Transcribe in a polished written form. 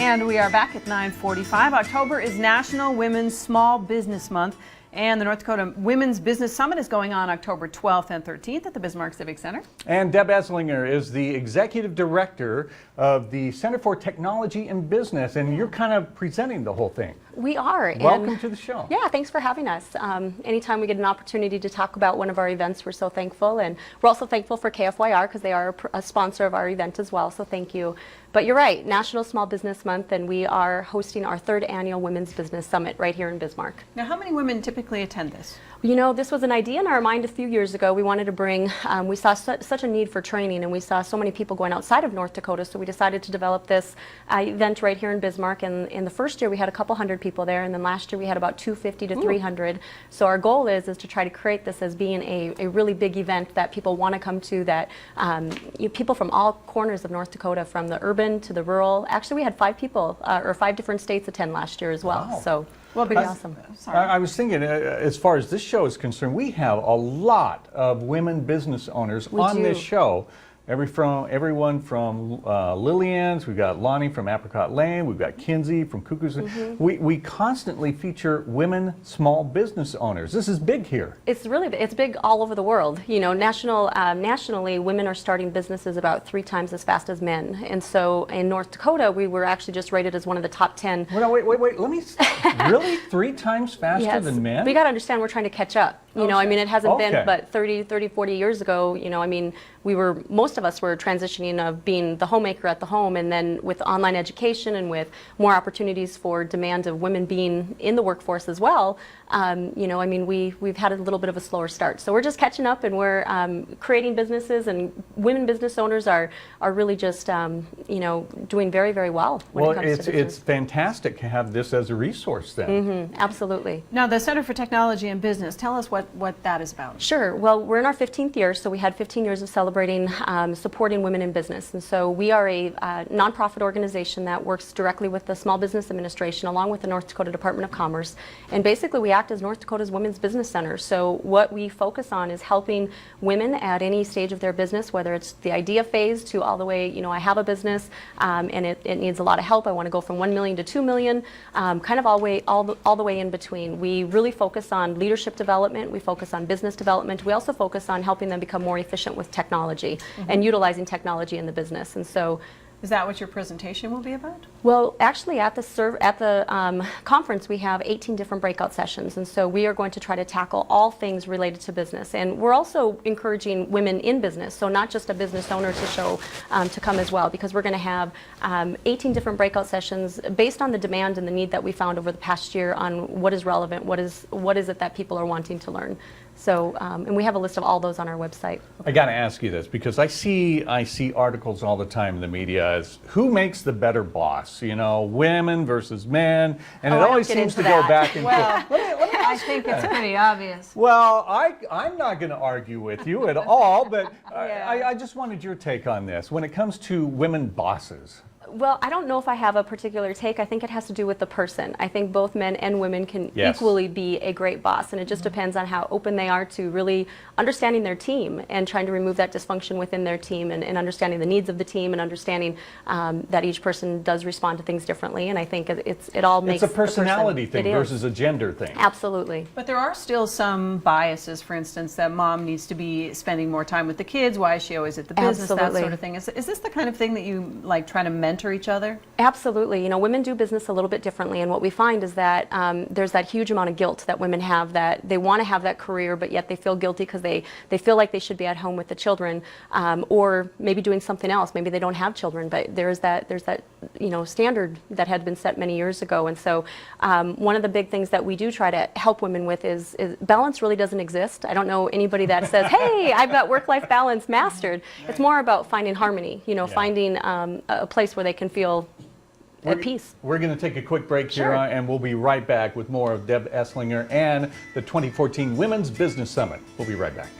And we are back at 9:45. October is National Women's Small Business Month, and the North Dakota Women's Business Summit is going on October 12th and 13th at the Bismarck Civic Center. And Deb Esslinger is the Executive Director of the Center for Technology and Business, and you're kind of presenting the whole thing. We are. Welcome to the show. Yeah, thanks for having us. Anytime we get an opportunity to talk about one of our events, we're so thankful. And we're also thankful for KFYR because they are a sponsor of our event as well, so thank you. But you're right, National Small Business Month, and we are hosting our 3rd annual Women's Business Summit right here in Bismarck. Now, how many women typically attend this? You know, this was an idea in our mind a few years ago. We wanted to bring, we saw such a need for training, and we saw so many people going outside of North Dakota, so we decided to develop this event right here in Bismarck. And in the first year we had a couple hundred people there, and then last year we had about 250 to 300. So our goal is to try to create this as being a really big event that people want to come to, that people from all corners of North Dakota, from the urban to the rural. Actually, we had 5 people, or 5 different states attend last year as well. Wow. So. Well, pretty awesome. I was thinking, as far as this show is concerned, we have a lot of women business owners on this show. Everyone from Lillian's, we've got Lonnie from Apricot Lane, we've got Kinsey from Cuckoo's. We constantly feature women small business owners. This is big here. It's big all over the world. You know, nationally, women are starting businesses about 3 times as fast as men. And so in North Dakota, we were actually just rated as one of the top 10. Well, wait, let me, really? 3 times faster than men? We got to understand we're trying to catch up. You know, I mean, it hasn't been but 30, 40 years ago, you know, I mean, most of us were transitioning of being the homemaker at the home, and then with online education and with more opportunities for demand of women being in the workforce as well, you know, I mean, we've had a little bit of a slower start. So we're just catching up, and we're creating businesses, and women business owners are really just, you know, doing very, very well when it comes to business. It's fantastic to have this as a resource then. Absolutely. Now, the Center for Technology and Business, tell us what that is about. Sure. Well, we're in our 15th year, so we had 15 years of celebrating supporting women in business. And so we are a nonprofit organization that works directly with the Small Business Administration along with the North Dakota Department of Commerce. And basically we act as North Dakota's Women's Business Center. So what we focus on is helping women at any stage of their business, whether it's the idea phase to all the way, you know, I have a business and it needs a lot of help. I want to go from 1 million to 2 million, kind of all the way in between. We really focus on leadership development. We focus on business development. We also focus on helping them become more efficient with technology and utilizing technology in the business. And so, is that what your presentation will be about? Well, actually at the conference we have 18 different breakout sessions, and so we are going to try to tackle all things related to business. And we're also encouraging women in business, so not just a business owner to show to come as well, because we're going to have 18 different breakout sessions based on the demand and the need that we found over the past year on what is relevant, what is it that people are wanting to learn. So, and we have a list of all those on our website. I got to ask you this, because I see articles all the time in the media as who makes the better boss, you know, women versus men, and it always seems to go back and forth. Let me I think it's pretty obvious. Well, I'm not going to argue with you at all, but I just wanted your take on this when it comes to women bosses. Well, I don't know if I have a particular take. I think it has to do with the person. I think both men and women can equally be a great boss, and it just depends on how open they are to really understanding their team and trying to remove that dysfunction within their team, and understanding the needs of the team, and understanding that each person does respond to things differently. And I think it all makes it's a personality thing versus a gender thing. Absolutely. But there are still some biases, for instance, that mom needs to be spending more time with the kids. Why is she always at the business? That sort of thing. Is this the kind of thing that you like try to mentor each other? Absolutely. You know, women do business a little bit differently, and what we find is that there's that huge amount of guilt that women have, that they want to have that career, but yet they feel guilty because they feel like they should be at home with the children, or maybe doing something else. Maybe they don't have children, but there's that you know, standard that had been set many years ago. And so one of the big things that we do try to help women with is balance really doesn't exist. I don't know anybody that says, hey, I've got work-life balance mastered. It's more about finding harmony, you know, finding a place where they can feel at peace. We're going to take a quick break here, and we'll be right back with more of Deb Esslinger and the 2014 Women's Business Summit. We'll be right back.